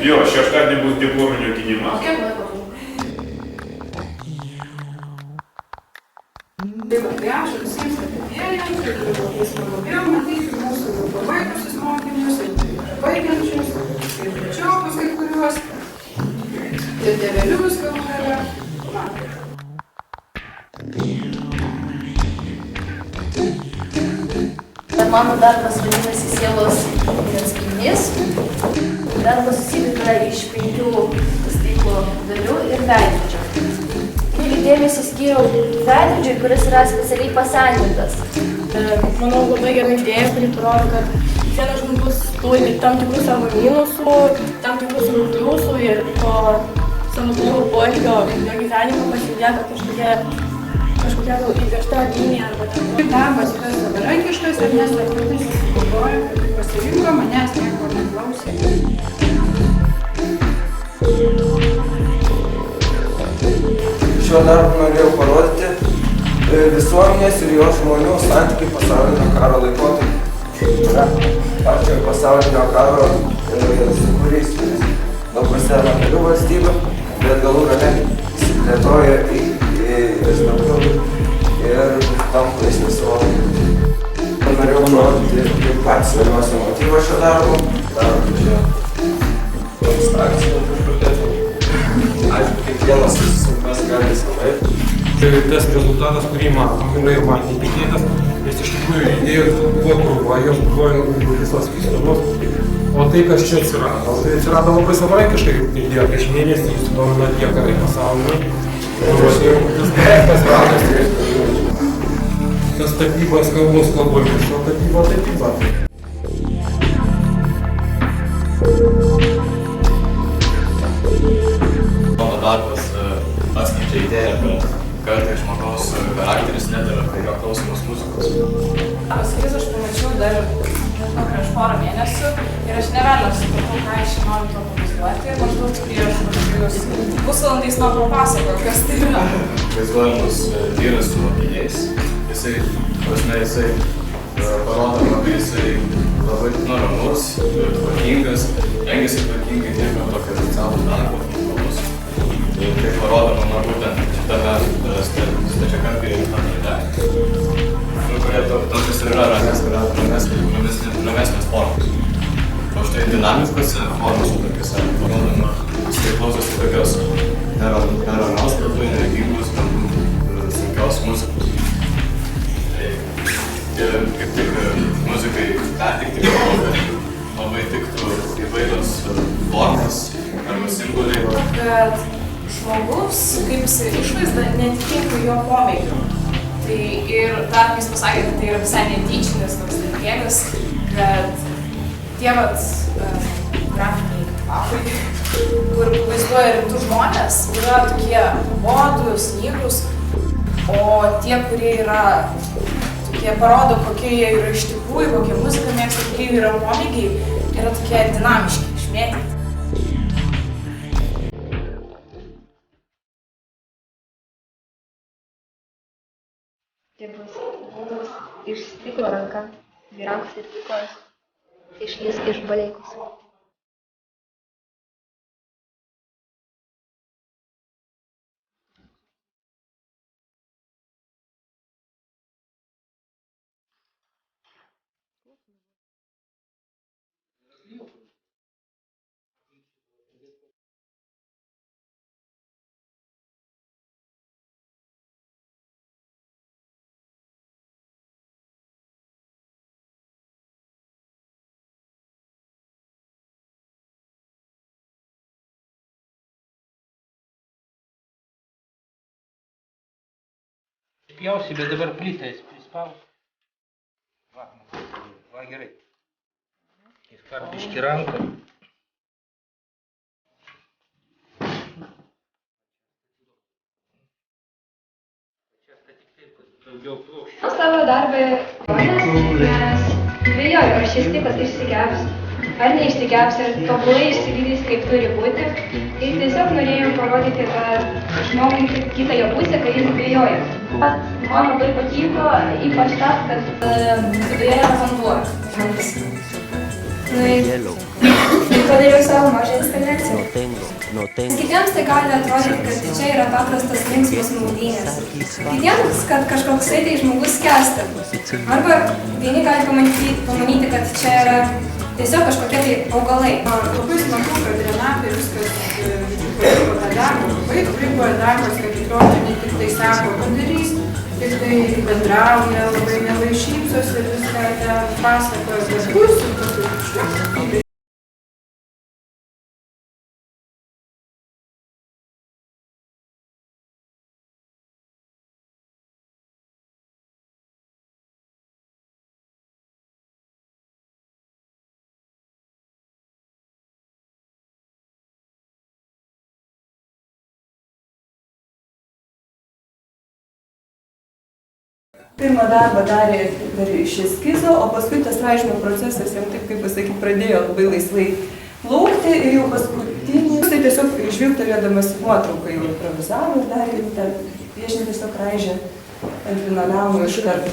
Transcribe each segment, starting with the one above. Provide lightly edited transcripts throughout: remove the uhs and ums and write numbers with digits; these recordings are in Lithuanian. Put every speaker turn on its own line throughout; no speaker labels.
Jo, šeštadienį bus diplominio gynimas.
Tai va, tai ačiū visiems atėjėjams, ir labai smagu matyti mūsų pabaigusius mokinius, ir baigiančius, ir trečiokus kai kuriuos, ir tėvelius galų gale.
Mano darbas vadinasi sielos atspindys. Darbas susideda iš 5 stiklo dalių ir veidrodžio. Didelį dėmesį skyriau veidrodžiui, kuris yra specialiai pasendintas.
Manau, labai gera idėja, kuri parodo, kad kiekvienas žmogus turi tam tikrų savo minusų, tam tikrų savo pliusų ir po savo blogų poelgio jo gyvenimo pasilieka kažkokia įvežta linija arba ten.
Darbas yra savarankiškas ir mes labai susigalvojom, kad pasirinko, manęs nieko neklausė.
Šiuo darbu norėjau parodyti visuomenės ir jos žmonių santykiai pasaulinio karo laikotarpiu. Pačiojo pasaulinio karo sūkurys labai sena kelių valstybių, bet galų gale įsiplėtojo į Istanbulą ir tampa laisvės valstybė. Norėjau parodyti kaip patys svarbiausią motyvą šio darbo. Darom čia abstrakciją kažkokią. Aišku, kiekvienas mes gali savaip.
Tas rezultatas, kurį matom, yra ir man netikėtas, nes iš tikrųjų idėjos buvo krūva, jos buvo visos vystomos. O tai, kas čia atsirado, tai atsirado labai savarankiškai, kaip girdėjo, prieš mėnesį sudomino tie karai pasaulyje. Tas ratas, tas tapybas kalbos kalbomis, o tapyba tapyba.
Mano darbas atskleidžia idėją, kad kartais žmogaus charakteris nedavė, kai jo klausomos muzikos.
Eskizą aš pamačiau dar, nežinau, prieš porą mėnesių ir aš nerealiai supratau, ką aš noriu to pavaizduoti ir maždaug prieš kokius pusvalandais man papasakojo, kas tai yra.
Vaizduojamas vyras su mokiniais, jisai parodo, kad jisai labai ramus, tvarkingas, rengiasi tvarkingai, dirba tokį oficialų darbą. Ir tai parodoma būtent šitame stačiakampyje atradė, kurie tokios ir yra ramesnės formos. O štai dinamiškose formose tokiose parodoma, tai klausosi tokios neramios, kartu energingos, sunkios muzikos. Ir kaip tik muzikai pertikti kalbą labai tiktų įvairios formos arba simboliai.
Kad žmogus, kaip jisai išvaizda, netitinka jo pomėgių. Tai ir dar jis pasakė, kad tai yra visai netyčinis toks dalykėlis, kad tie grafiniai kvapai, kur vaizduoja rimtus žmonės, yra tokie nuobodūs, nykrūs, o tie, kurie yra tokie parodo, kokie jie yra iš tikrųjų, kokie muziką mėgsta, kokie yra pomėgiai, yra tokie dinamiški, išmėtyti.
Tai bus būdas iš stiklo ranka, vyrams ir kojas, išlys iš baleikus.
Pjausi, bet dabar plytais prispaus. Va gerai. Iškart biškį ranką.
Savo darbą nes dvejoju, ar šis tipas išsigeps, ar neišsigeps, ar tobulai išsilydys, kaip turi būti. Ir tiesiog norėjau parodyti tą žmogui kitą jo pusę, kai jis dvejoja. Man labai patiko, ypač tas, kad viduje yra vanduo. Ir padariau savo mažą instaliaciją. Kitiems tai gali atrodyti, kad čia yra paprastas linksmos maudynės. Kitiems, kad kažkoksai tai žmogus skęsta. Arba vieni gali pamanyti, kad čia yra tiesiog kažkokie tai augalai.
Labai smagu, kad Renata viskas pavyko tą darbą. Labai pavyko darbas, kad atrodo ne tik tai sako, kad darys, tik tai bendrauja, labai mielai šypsosi ir viską ten pasakoja, kad bus ir tokių.
Pirmą darbą darė iš eskizo, o paskui tas raižymo procesas jam taip, kaip pasakyti, pradėjo labai laisvai plaukti ir jau paskutinį. Tai tiesiog žvilgtelėdamas nuotrauką jau improvizavo ir darė tą piešinį tiesiog raižė ant linoleumo iš karto.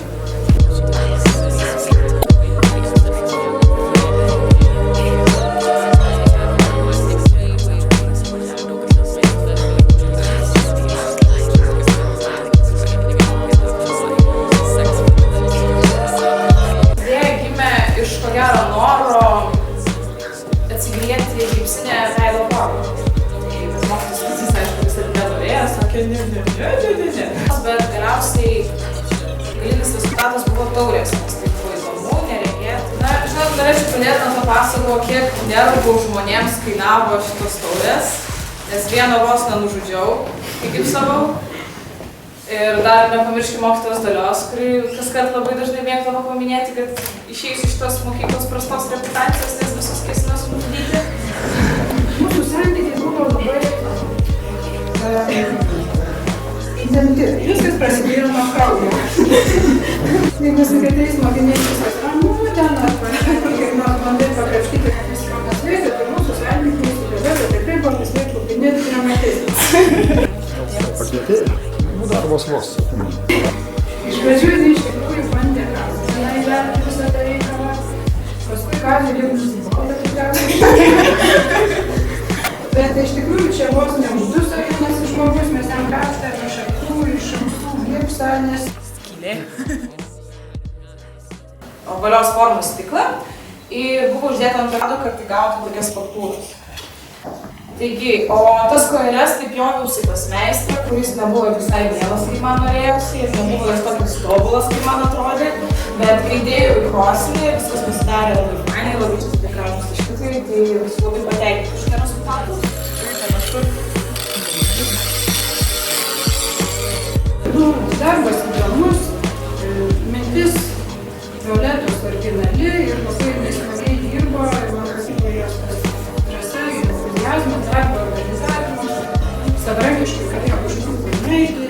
papasakojau, kiek nervų žmonėms kainavo šitos taurės, nes vieną vos nenužudžiau, įgipsavau. Ir dar nepamirškime mokytojos Dalios, kuri kaskart labai dažnai mėgdavo paminėti, kad išėjus iš tos mokyklos prastos reputacijos, nes visus kėsinos nužudyti. Mūsų santykiai buvo labai įtempti. Viskas prasidėjo nuo kraujo. Jeigu su kitais mokiniais viskas ramu, ten kaip nors bandai pakrapštyti, kad visi manęs veikia, tai mūsų santykiai su Dalios tikrai buvo pasiekti kupinėti dramatizmas.
Pakvietėjai? Darbos vos.
Iš pradžių jis iš tikrųjų bandė Kazį įvertinti visą tą reikalą, paskui Kazį jau nusibodo tikriausiai. Bet iš tikrųjų čia vos neužduso vienas žmogus, mes jam krapštė iš šakų, iš ausų, gipsą, nes skylė. Ovalios formos stiklą ir buvo uždėta ant rado, kad tai gautų tokias faktūras. Taigi, o tas kojeles taip joviausi pas meistrą, kuris nebuvo visai mielas, kaip man norėjosi, ir nebuvo jis tokias tobulas, kaip man atrodė, bet kai dėjau į krosnį, viskas pasidarė labai fainai, labai čia tokie gražūs taškiukai, tai esu labai patenkinta už tą rezultatą. Darbas įdomus, mintis Violetos originali ir labai nesmagiai dirbo, ir man pasiko jos drąsa, entuziazmas, darbo organizavimas, savarankiškai galėjo kažkur paimėti.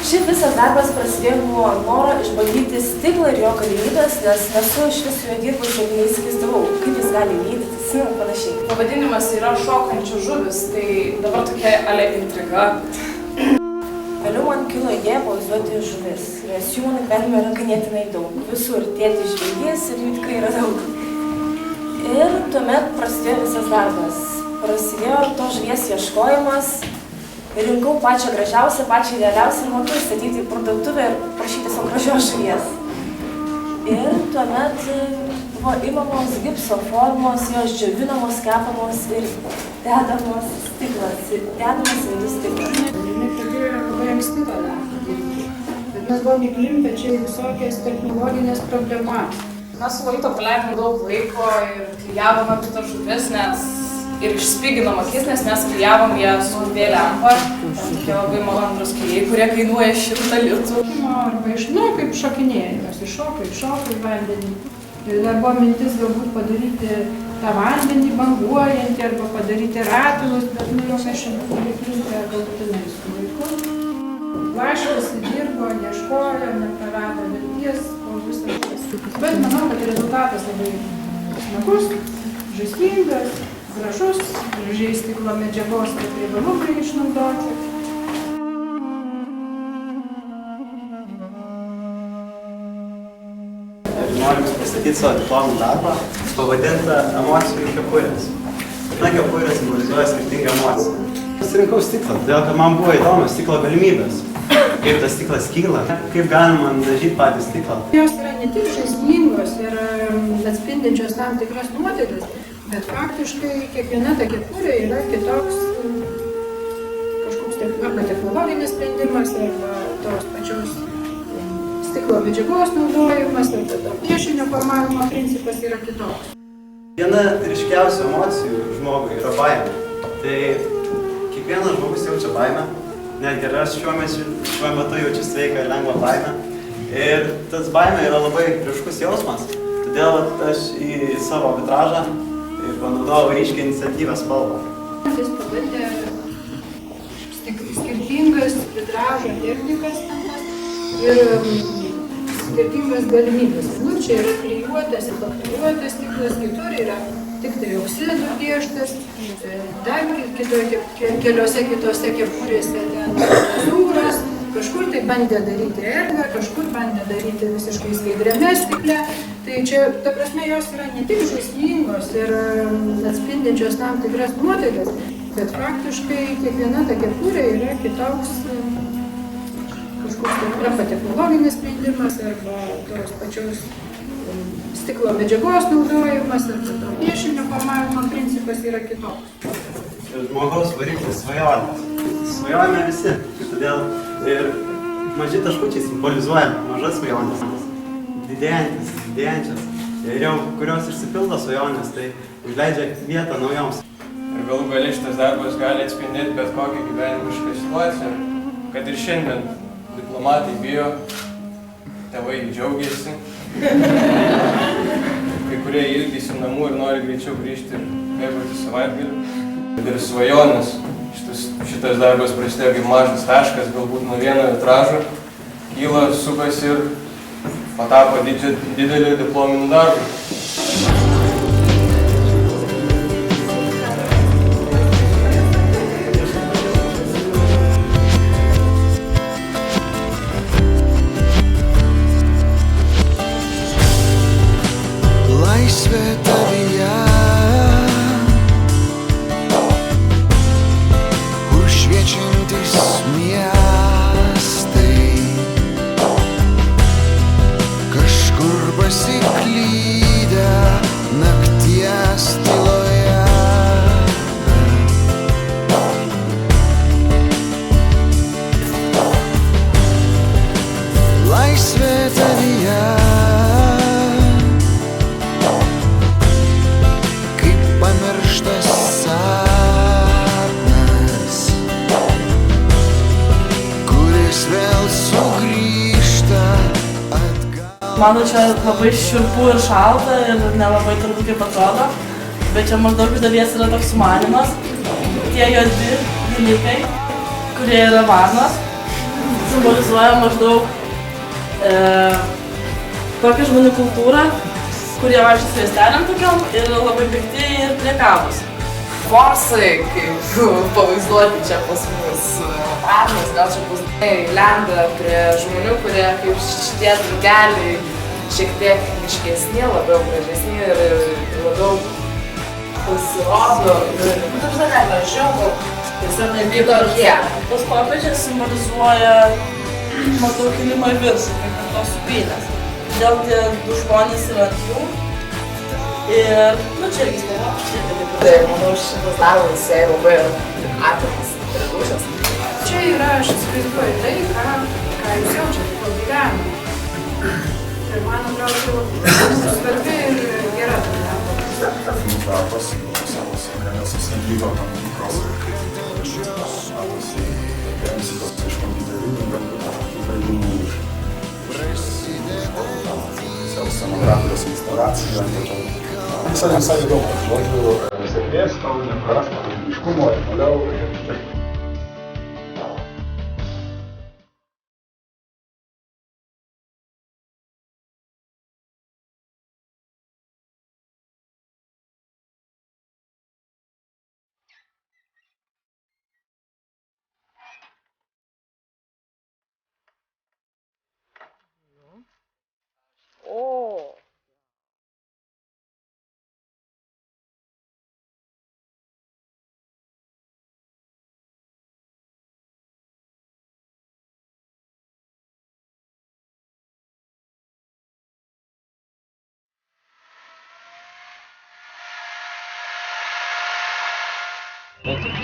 Šiaip visas darbas prasidėjo nuo noro išbandyti stiklą ir jo galimybės, nes nesu iš visų jo dirbus ir neįsivaizdavau, kaip jis gali lydytis ir panašiai.
Pavadinimas yra šokančių žuvis, tai dabar tokia ale intriga.
Vėliau man kilo idėja pavaizduoti žuvis, nes jų mano gyvenime yra ganėtinai daug. Visur tėtis žvejys ir jų tikrai yra daug. Ir tuomet prasidėjo visas darbas. Prasidėjo to žuvies ieškojimas. Rinkau pačią gražiausią, pačią idealiausią, mokiau statyti į parduotuvę ir prašyti savo gražios žuvies. Ir tuomet buvo imamos gipso formos, jos džiovinamos, kepamos ir dedamos stiklas, dedamas įvairius stiklas.
Jinai pradėjo labai ankstyvą darbą, bet mes buvom įklimpę čia į visokias technologinės problemas. Mes su Vaito praleidome daug laiko ir klijavome kitas žuvis, nes ir išspiginom akis, nes mes klijavom ją su UV-lempa. Tokie labai malonūs klijai, kurie kainuoja 100 litų. Arba kaip šokinėjimas, iššoka į vandenį. Ir dar buvo mintis galbūt padaryti tą vandenį banguojantį arba padaryti ratilus, bet jau mes šiandien įklimpę galutinai su laiku. Vaškasi dirbo, ieškojo, neprarado vilties, o visas tas. Bet manau, kad rezultatas labai smagus, žaismingas, gražus, gražiai stiklo medžiagos, kad riebalukai išnaudoti.
Noriu pristatyti savo diplominį darbą, pavadintą emocijų kepurės. Kiekviena kepurė simbolizuoja skirtingą emociją. Pasirinkau stiklą, todėl kad man buvo įdomios stiklo galimybės. Kaip tas stiklas kyla, kaip galima dažyti patį stiklą.
Jos yra ne tik žaismingos ir atspindinčios tam tikras nuotaikas, bet faktiškai kiekviena ta kepurė yra kitoks kažkoks arba technologinis sprendimas, arba tos pačios stiklo medžiagos naudojimas, ir tada piešinio formavimo principas yra kitoks.
Viena ryškiausių emocijų žmogui yra baimė. Tai kiekvienas žmogus jaučia baimę, netgi ir aš šiuo metu jaučiu sveiką ir lengvą baimę. Ir tas baimė yra labai ryškus jausmas, todėl aš į savo vitražą panaudojau ryškiai iniciatyvę spalvą.
Jis pabandė skirtingas vitražo technikas ir skirtingas galimybės. Nu, čia yra klijuotas ir paklijuotas stiklas, kitur yra tik tai oksidų pieštas, dar keliose kitose kepurėse glazūros, kažkur tai bandė daryti erdvę, kažkur bandė daryti visiškai skaidriame stikle. Tai čia, ta prasme, jos yra ne tik žaismingos ir atspindinčios tam tikras nuotaikas, bet faktiškai kiekviena ta kepurė yra kitoks kažkoks arba technologinis sprendimas, arba tos pačios stiklo medžiagos naudojimas, arba to piešinio formavimo principas yra kitoks.
Žmogaus variklis svajonės. Svajojame visi, todėl ir maži taškučiai simbolizuoja mažas svajonės, didėjančias. Ir jau kurios išsipildo svajonės, tai užleidžia vietą naujoms.
Ir galų gale šitas darbas gali atspindėti bet kokią gyvenimišką situaciją, kad ir šiandien diplomatai bijo, tėvai džiaugiasi, kai kurie ilgisi namų ir nori greičiau grįžti ir mėgauti savaitgalį. Ir svajonės, šitas darbas prasidėjo kaip mažas taškas, galbūt nuo vieno vitražo, kyla, sukasi ir patapo didelį diplominį darbą.
Laisvė tavyje, kur šviečiantis miestai, kažkur pasiklydę nakties tyloje. Laisvė tavyje, pamirštas sapnas, kuris vėl sugrįžta atgal.
Man čia labai šiurpu ir šalta ir nelabai turbūt kaip atrodo, bet čia maždaug iš dalies yra toks sumanymas. Tie juodi dalykai, kurie yra varnos, simbolizuoja maždaug tokią žmonių kultūrą, kurie vaikšto su juostelėm tokiom ir labai pikti ir priekabūs.
Forsai, kaip pavaizduoti čia pas mus varnos, gal čia bus lenda prie žmonių, kurie kaip šitie drugeliai šiek tiek miškesni, labiau gražesni ir labiau pasirodo. Taip sakant, mažiau, tiesiog nebijo tokie.
Tos kopėčios simbolizuoja maždaug kilimą į viršų, kaip ir tos supynės. Todėl tie du žmonės yra ant jų ir, čia irgi stėva.
Tai, manau, šitas darbas jai labai atviras ir dušas. Čia yra, aš įsivaizduoju tai, ką jūs jaučiate po gyvenimą. Ir man atrodo, svarbi ir gera ta darbas.
Mūsų darbas savo sėkmės susigyvo tam tikros dėmesį tos iškompiuterių, įvairių scenografijos instaliacija. Visai įdomu. Žodžiu, sėkmės, tau neprarasta kūrybiškumo ir toliau.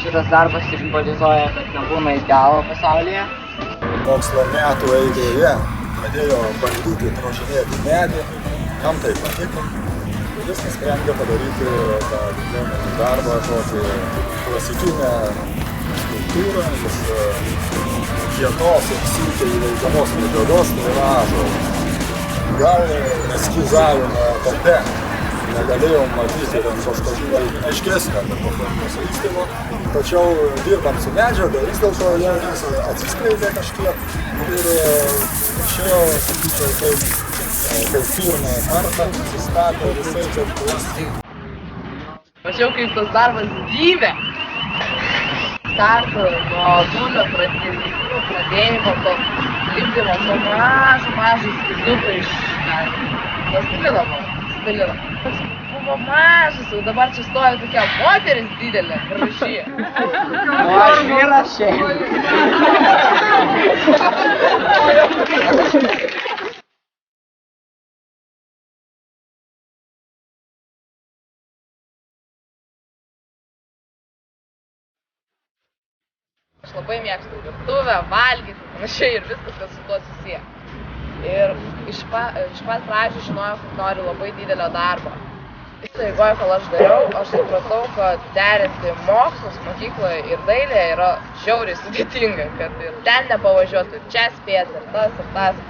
Šitas darbas simbolizuoja, kad nebūna idealo pasaulyje.
Mokslo metų eigoje pradėjo bandyti drožinėti medį, kam tai patiko. Jis nusprendė padaryti tą diplominį darbą, tokį klasikinę skulptūrą iš kietos ir sunkiai įveikiamos medžiagos, tai yra ąžuolo. Gal eskizavimo etape negalėjom matyti kažkokio aiškesnio performanso įstymo, tačiau dirbam su medžiaga, vis dėlto jis atsiskleidė kažkiek ir išėjo, sakyčiau, kaip pirmą kartą susistatė visai čia plastį.
Mačiau, kaip tas darbas gyvė. Starto nuo dūlio pradėjimo, to lipdymo, to mažų skiduką iš plastilino. Buvo mažas, jau dabar čia stovi tokia moteris didelė, graži. O aš vyras šiandien. Aš labai mėgstu virtuvę, valgyti, panašiai ir viskas, kas su tuo susiję. Ir iš pat pradžių žinojau, kad noriu labai didelio darbo. Eigoje, kol aš dariau, aš supratau, kad derinti mokslus mokykloje ir dailėje yra žiauriai sudėtinga, kad ir ten nepavažiuotų, ir čia spėti, ir tas.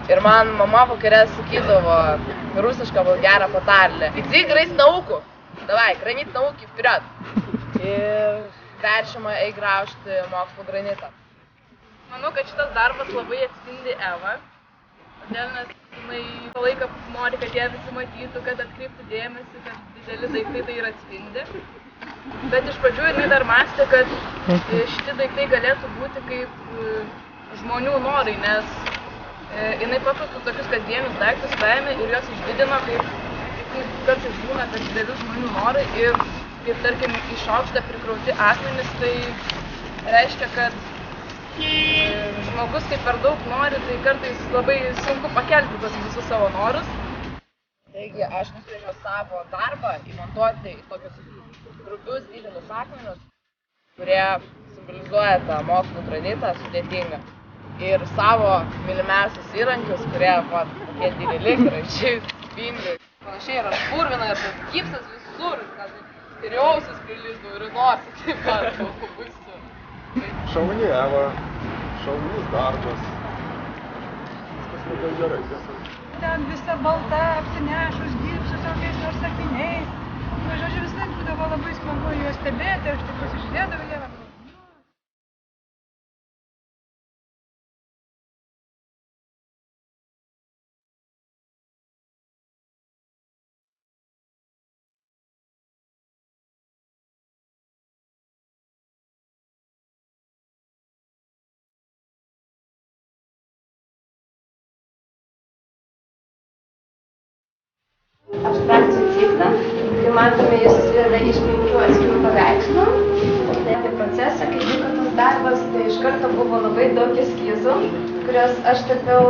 Ir man mama vakarė sakydavo rusišką gerą patarlę. Иди грызть науку. Давай, гранит науки вперед. Ir verčiama graužti mokslo granitą.
Manau, kad šitas darbas labai atspindi Evą. Todėl nes jinai visą laiką nori, kad jie visi matytų, kad atkreiptų dėmesį, kad dideli daiktai tai ir atspindi. Bet iš pradžių jinai dar mąstė, kad šitie daiktai galėtų būti kaip žmonių norai, nes jinai paprastus tokius kasdienius daiktus paėmė ir juos išdidino, kaip kartais būna, kad dideli žmonių norai ir kaip tarkim į šaukštą prikrauti akmenys, tai reiškia, kad žmogus, kai per daug nori, tai kartais labai sunku pakelti tuos visus savo norus.
Taigi aš nusprendžiau savo darbą įmontuoti į tokius grubius didelius akmenius, kurie simbolizuoja tą mokslo granitą sudėtingą. Ir savo mylimiausius įrankius, kurie tokie dideli, gražiai, spindi. Panašiai yra spurvina ir tas gipsas visur, kad ir ausis prilizdo, ir nosis taip pat baisu.
Šauni Eva, šaunus darbas. Viskas labai gerai, tiesa.
Ten visa balta, apsinešus, gipsu, tokiais nors akiniais. Nu, žodžiu, visai būdavo labai smagu juos stebėti, aš tik pasižiūrėdavau jie.
Abstrakcijų ciklą, kai matome, jis susideda iš 5 atskirų paveikslų. Tai procesą, kai vyko tas darbas, tai iš karto buvo labai daug eskizų, kuriuos aš tapiau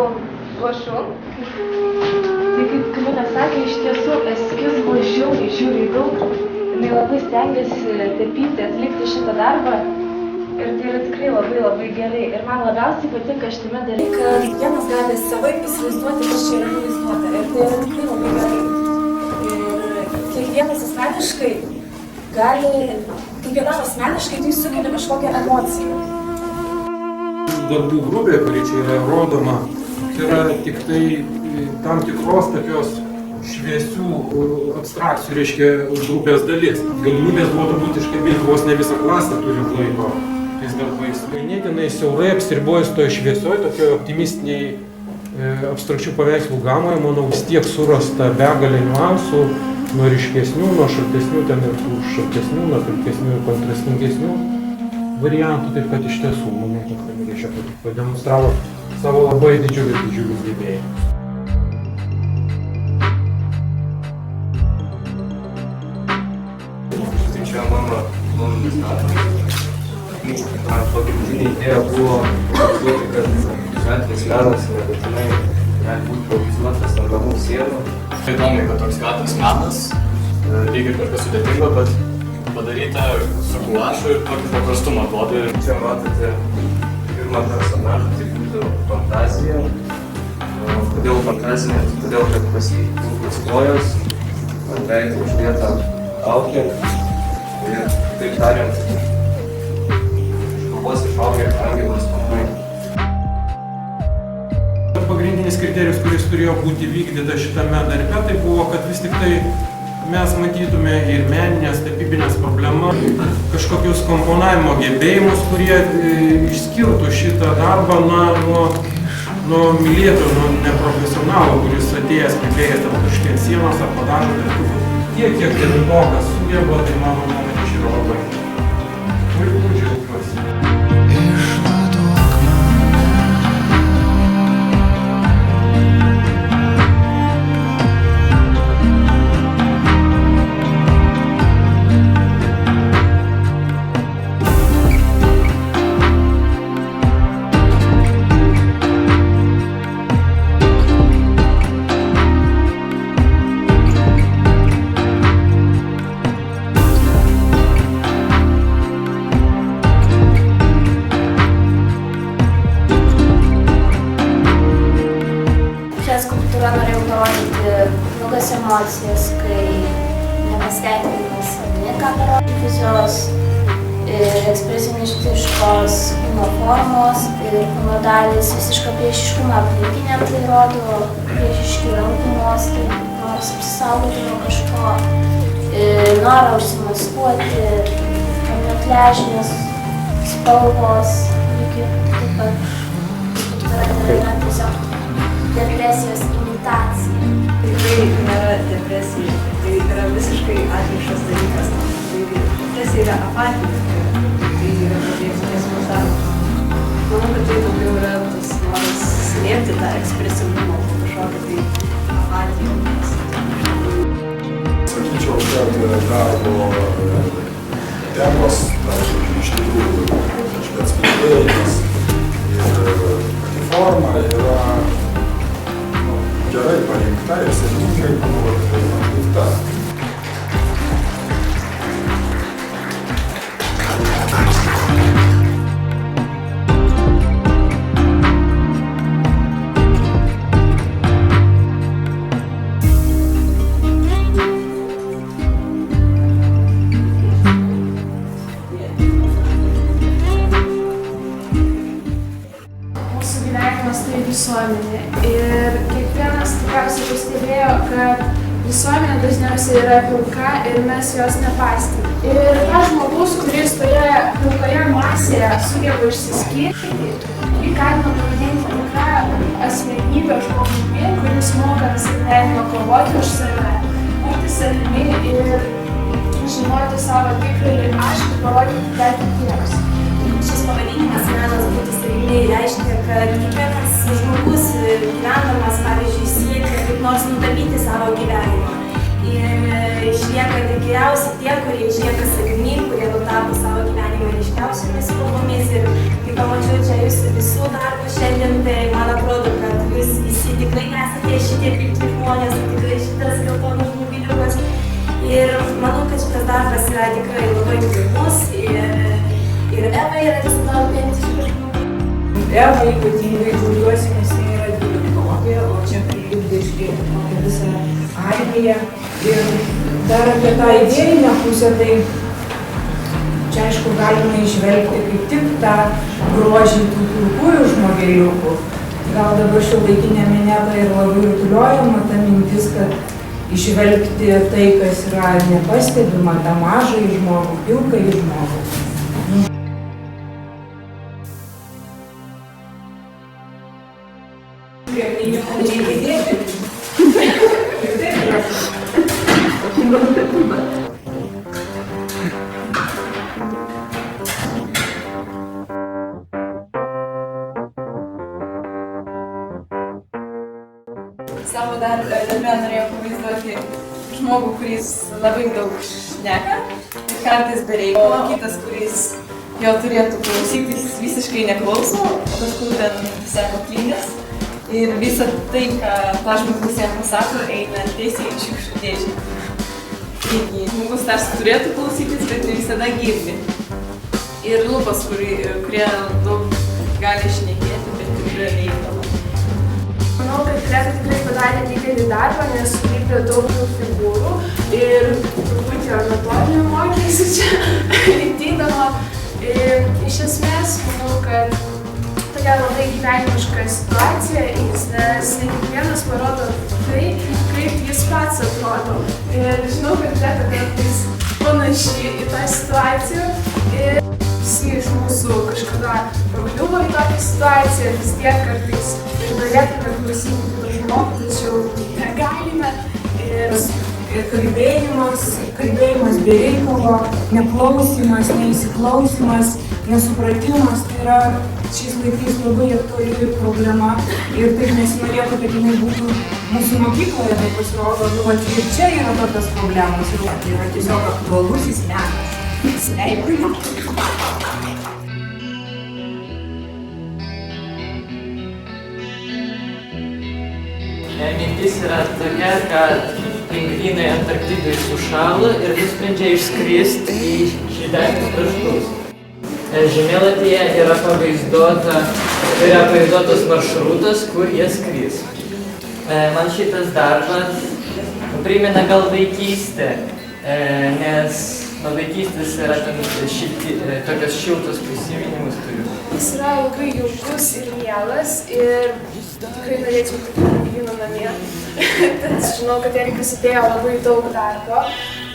guašu. Tai kaip Kamilė sakė, iš tiesų eskizų buvo žiauriai daug. Jinai labai stengiasi tapyti, atlikti šitą darbą. Ir tai yra tikrai labai gerai. Ir man labiausiai patinka šitame dalyke, kad kiekvienas gali savaip įsivaizduoti, kas čia yra pavaizduota. Ir tai yra tikrai labai gerai. Kiekvienas asmeniškai tai sukelia kažkokią emociją.
Darbų grupė, kuri čia yra rodoma, yra tik tai tam tikros tokios šviesių abstrakcijų, reiškia, grupės dalis. Galimybės buvo turbūt iškabinti vos ne visą klasę turint laiko tais darbais. Ganėtinai siaurai apsiribojus toje šviesioje, tokio optimistiniai abstrakčių paveikslų gamoje, manau, vis tiek surasta begalė niuansų, nuo ryškesnių, nuo šaltesnių, ten ir tų šaltesnių, nuo pilkesnių ir kontrastingesnių variantų, taip kad iš tiesų, manau, kad Kamilė čia pademonstravo savo labai didžiulius gebėjimus.
Tai čia mano nuomonės darbas. Pagrindinė idėja buvo parodyti, kad gatvės menas nebūtinai gali būti pavaizduotas ant namų sienų. Tai įdomu, kad toks gatvės menas lyg ir kažkas sudėtingo, bet padaryta su guašu ir tokį paprastumą duoda. Čia matote pirmą personažą, tai būtų fantazija. Kodėl fantazinė? Todėl, kad pas jį ilgos kojos, ant veido uždėta kaukė ir, taip tariant, išaugę angelas pamai.
Pagrindinis kriterijus, kuris turėjo būti vykdytas šitame darbe, tai buvo, kad vis tik tai mes matytume ir meninės, tapybinės problemas, kažkokius komponavimo gebėjimus, kurie išskirtų šitą darbą nuo mylėtojo, nuo neprofesionalo, kuris atėjęs pribėgęs ten kažkiek sienos ar padažo tarpų. Tiek, kiek devintokas sugeba, tai mano nuomonė čia yra labai. Puiku, džiaugiuosi.
tokias emocijas, kai nepasitenkinimas savimi, ką parodo vizijos, ekspresionistiškos kūno formos ir kūno dalis visišką priešiškumą aplinkiniam, tai rodo priešiški rankų mostai, noras apsisaugoti nuo kažko, norą užsimaskuoti, kamufliažinės spalvos, taip pat tiesiog depresijos imitacija.
Tikrai nėra depresija, tai yra visiškai atvirkščias dalykas. Depresija yra apatija, tai yra pabėgti nuo darbo. Manau, kad tai daugiau yra tas noras slėpti tą ekspresyvumą, kažkokią tai apatiją.
Sakyčiau, kad darbo temos, iš tikrųjų, atspindėjimas ir pati forma yra gerai parinkta ir sėkmingai atlikta.
Visuomenė. Ir kiekvienas tikriausiai pastebėjo, kad visuomenė dažniausiai yra pilka ir mes jos nepaistome. Ir tas žmogus, kuris toje pilkoje masėje sugeba išsiskirti, jį galima pavadinti tikrą asmenybę žmogumi, kuris moka visą gyvenimą kovoti už save, būti savimi ir žinoti savo tikrąjį aš ir parodyti dar kitiems.
Šis pavadinimas menas būti savimi reiškia, kad kiekvienas žmogus gyvendamas, pavyzdžiui, siekia kaip nors nutapyti savo gyvenimą. Ir išlieka tikriausiai tie, kurie išlieka savimi, kurie nutapo savo gyvenimą ryškiausiomis spalvomis. Ir kai pamačiau čia jūsų visų darbų šiandien, tai man atrodo, kad jūs visi tikrai esate šitie krypti žmonės, tikrai šitas geltonas žmogiliukas. Ir manau, kad šitas darbas yra tikrai labai įdomus ir Eva yra visada autentiška žmogus.
Eva ypatingai džiaugiuosi, nes jie yra dvyliktokė, o čia prilipdė išgyveno visą armiją. Ir dar apie tą idėjinę pusę, tai čia aišku galima išvelgti kaip tik tą grožį tų pilkųjų žmogeliukų. Gal dabar šiuolaikinė mene ir labai rutuliojama ta mintis, kad išvelgti tai, kas yra nepastebima, tą mažąjį žmogų, pilkąjį žmogų.
Savo darbe norėjau pavaizduoti žmogų, kuris labai daug šneka ir kartais be reikalo, kitas, kuris jo turėtų klausytis, visiškai neklauso, o kažkur ten seko klingas. Ir visą tai, ką tas žmogus jam pasako, eina tiesiai į šiukšlių dėžę. Taigi, žmogus tarsi turėtų klausytis, bet ne visada girdi. Ir lūpas, kurie daug gali šnekėti, bet yra reikalo.
Manau, kad Greta tikrai padarė didelį darbą, nes suvykdė daug figūrų ir turbūt jo anatomijų mokėsi čia lipdydama. Iš esmės, manau, kad tokia labai gyvenimiška situacija, nes ne kiekvienas parodo tai, kaip jis pats atrodo. Ir žinau, kad Greta kartais panaši į tą situaciją. Ir visi iš mūsų kažkada pakliuvo į tokią situaciją, vis tiek kartais norėtume klausyti kitą žmogų, tačiau negalime.
Ir kalbėjimas be reikalo, neklausimas, neįsiklausimas, nesupratimas, tai yra šiais laikais labai aktuali problema. Ir taip nesinorėtų, kad jinai būtų mūsų mokykloje, tai pasirodo, ir čia yra tokios problemos, ir tai yra tiesiog aktualusis menas. Sveikinu.
Mintis yra tokia, kad pingvinai Antarktidai sušalo ir nusprendžia išskristi į šiltesnius kraštus. Žemėlapyje yra pavaizduotas maršrutas, kur jie skris. Man šitas darbas primena gal vaikystę, nes nuo vaikystės yra ten tokios šiltos prisiminimus turiu.
Jis yra labai jaukus ir mielas ir tikrai norėčiau tokių pingvinų namie. Tad žinau, kad jam prisidėjo labai daug darbo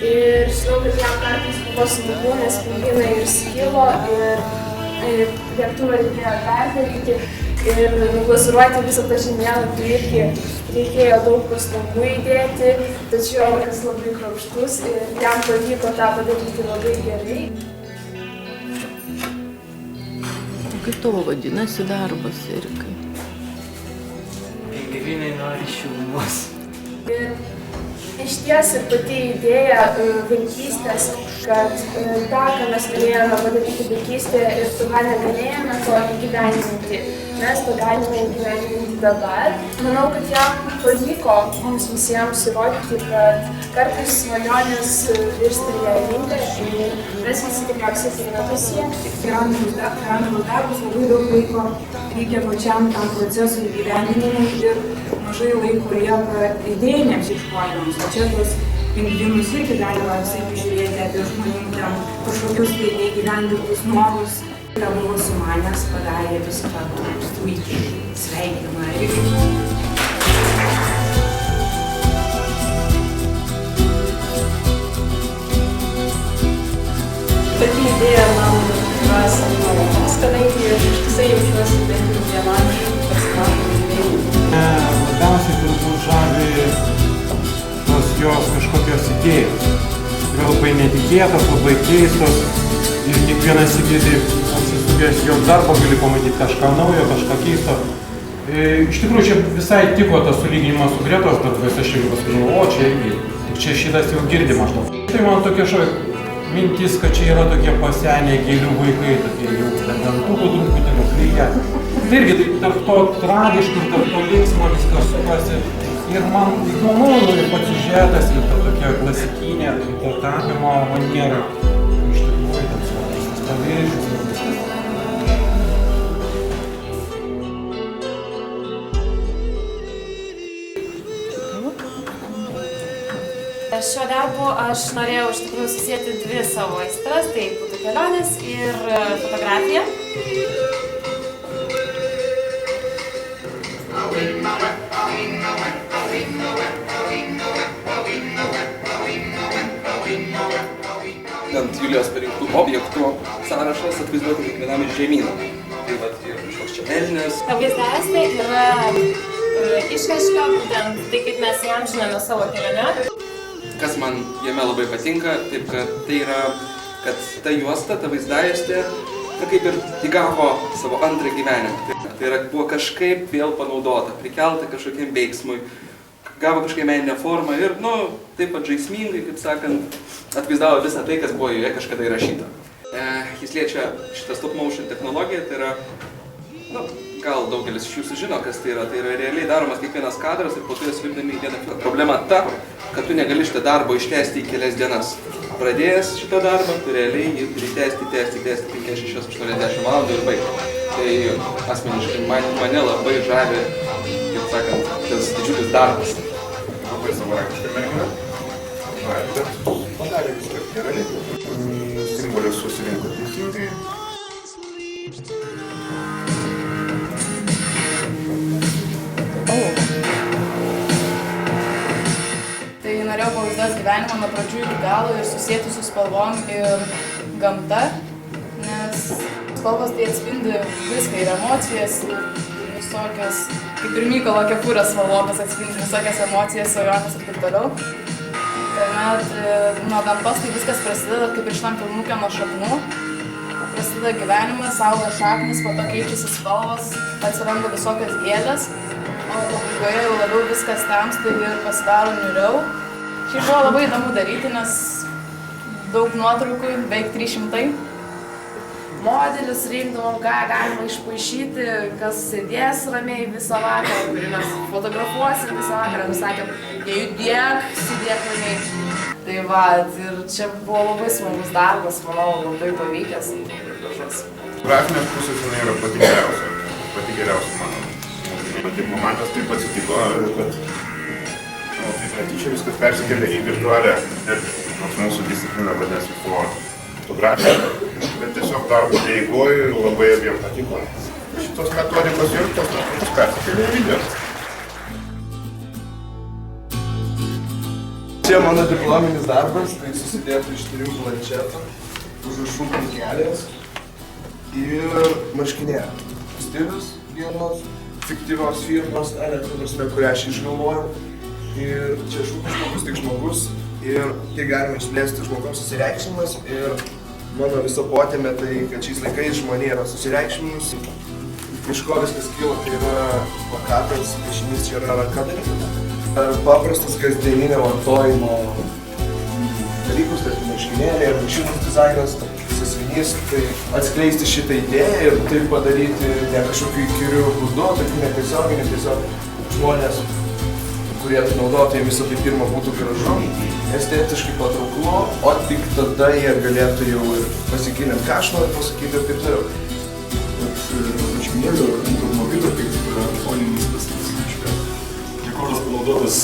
ir žinau, kad jam kartais buvo sunku, nes pingvinai ir skilo ir lėktuvą reikėjo perdaryti ir nuglasuruoti visą tą žemėlapį irgi reikėjo daug pastangų įdėti, tačiau jis labai kruopštus ir jam pavyko tą padaryti labai gerai.
Kaip tavo vadinasi darbas, Erikai?
Pingvinai nori šilumos.
Ir išties ir pati idėja vaikystės, kad tą, ką mes norėjome padaryti vaikystėje ir to negalėjome to įgyvendinti, mes to galime įgyvendinti dabar. Manau, kad jam pavyko mums visiems įrodyti, kad kartais svajonės virsti realybę ir mes visi tikriausiai turime to siekti.
Randamos darbus labai daug laiko reikia pačiam tam procesui įgyvendinimui ir mažai laiko lieka idėjiniams ieškojimams. O čia tuos pingvinus irgi galima visai žiūrėti apie žmonių ten kažkokius tai neįgyvendintus norus. Ką buvo sumanęs, padarė viską puikiai. Sveikinimą irgi.
Pati idėja man yra savimalonumas, kadangi visai jaučiuosi bent jau vienam iš personažų idėjų.
Labiausiai turbūt žavi tos jos kažkokios idėjos. Yra labai netikėtos, labai keistos ir kiekvienas įdėdį apsisukęs jos darbo gali pamatyti kažką naujo, kažką keisto. Iš tikrųjų, čia visai tiko tas sulyginimas su Gretos darbais, aš jau pasakiau, o čia irgi, tik čia šitas jau girdi maždaug. Tai man tokia mintis, kad čia yra tokie pasenę gėlių vaikai, tokie jau dantukų truputį nuklyję. Tai irgi tarp to tragiškai, tarp to linksmo viskas sukasi. Ir man įdomu, ir pats siužetas, ir ta tokia klasikinė, ta tapimo maniera. Iš tikrųjų, tas paviršius.
Šiuo darbu aš norėjau iš tikrųjų susijęti dvi savo aistras, tai būtų kelionės ir fotografija.
Ant Julijos parinktų objektų sąrašas atvaizduoti kiekvienam iš žemynų. Tai vat ir kažkoks čia elnias.
Vaizdajuostė yra išraiška, būtent tai, kaip mes įamžiname savo kelionę.
Kas man jame labai patinka, taip kad tai yra, kad ta juosta, ta vaizdajuostė, kaip ir įgavo savo antrą gyvenimą. Tai yra, buvo kažkaip vėl panaudota, prikelta kažkokiam veiksmui, gavo kažkokią meninę formą ir, taip pat žaismingai, kaip sakant, atvaizdavo visą tai, kas buvo joje kažkada įrašyta. Jis liečia šitą stop motion technologiją, tai yra, gal daugelis iš jūsų žino, kas tai yra realiai daromas kiekvienas kadras ir po to jas lipdami į vieną kitą. Problema ta, kad tu negali šitą darbą ištęsti į kelias dienas. Pradėjęs šitą darbą, tu realiai jį turi tęsti 56-80 valandų ir baigti. Tai asmeniškai mane labai žavi, kaip sakant, tas didžiulis darbas.
Labai savarankiškai mergina. Bet padarė viską gerai. Simbolius susirinko teisingai.
Tai norėjau pavaizduoti gyvenimą nuo pradžių iki galo ir susėti su spalvom ir gamta, nes spalvos tai atspindi viską ir emocijas, ir visokias, kaip ir Mykolo kepurės spalvomis atspindi visokias emocijas, svajones ir taip toliau. Tuomet nuo gamtos tai viskas prasideda, kaip ir šitam filmuke, nuo šaknų. Prasideda gyvenimas, auga šaknis, po to keičiasi spalvos, atsiranda visokios gėlės, o pabaigoje jau labiau viskas tamsta ir pasidaro niūriau. Šiaip buvo labai įdomu daryti, nes daug nuotraukų, beveik 300.
Modelius rinkdavom, ką galima išpaišyti, kas sėdės ramiai visą vakarą, kurį mes fotografuosim visą vakarą, nusakėm, nejudėk, sėdėk ramiai. Tai va, ir čia buvo labai smagus darbas, manau, labai pavykęs, labai gražus.
Grafinės pusės jinai yra pati geriausia mano. Taip momentas taip atsitiko, kad Taip netyčia viskas persikėlė į virtualią erdvę, nors mūsų disciplina vadinasi fotografija, bet tiesiog darbo eigoje labai abiem patiko. Šitos metodikos ir tos metodikos persikėlė į video.
Čia mano diplominis darbas, tai susidėtų iš 3 planšetų, užrašų knygelės ir marškinėlių. Stilius vienos fiktyvios firmos, kurią aš išgalvojau. Ir čia žmogus tik žmogus ir tai galima išplėsti žmogaus susireikšmimas ir mano viso potėmė tai, kad šiais laikais žmonė yra susireikšminusi. Iš ko viskas kilo, tai yra plakatas, piešinys čia yra ranka daryta. Paprastas kasdieninio vartojimo dalykus, tai marškinėliai ir mašinos dizainas, sąsiuvinys, tai atskleisti šitą idėją ir tai padaryti ne kažkokiu įkyriu būdu, tokiu netiesioginį, tiesiog žmonės, kurie naudotojai visą tai pirmą būtų gražu, estetiškai patrauklu, o tik tada jie galėtų jau ir pasigilinti, ką aš noriu pasakyti ir taip toliau.
Marškinėlių automobilio kaip foninis tas dekoras panaudotas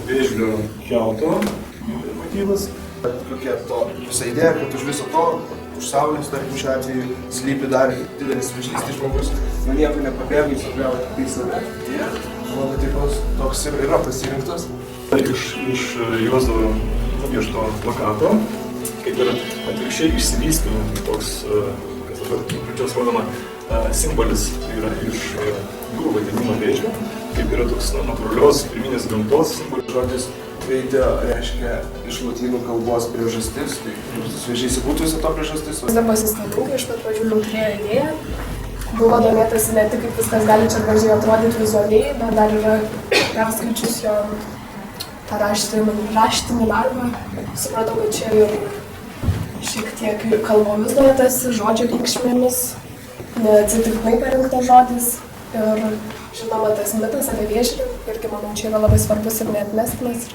vėžlio kiauto motyvas.
Kokia to visa idėja, kad už viso to, už saulės, tarkim šiuo atveju, slypi dar didelis vėžlys, tai žmogus nuo nieko nepabėga, jis atgavo tik tai save. Ir mano tipas toks ir yra pasirinktas.
Iš Juozo nupiešto plakato, kaip ir atvirkščiai išsivystė toks, kas dabar pradžios vadoma, simbolis, tai yra iš jūrų vadinimo vėžlio, kaip yra toks natūralios pirminės gamtos simbolis.
Žodis veidė reiškia iš lotynų kalbos priežastis, tai svežiai būtų visą to priežastis.
Dabar sistemingai iš pat pradžių jau turėjo idėją. Buvo domėtasi ne tik, kaip viskas gali čia gražiai atrodyti vizualiai, bet dar yra perskaičius jo tą raštinį darbą. Supratau, kad čia ir šiek tiek kalbomis domėtasi, žodžio reikšmėmis, neatsitiktinai parinktas žodis. Ir žinoma, tas mitas apie vėžlį irgi, manau, čia yra labai svarbus ir neatmestinas.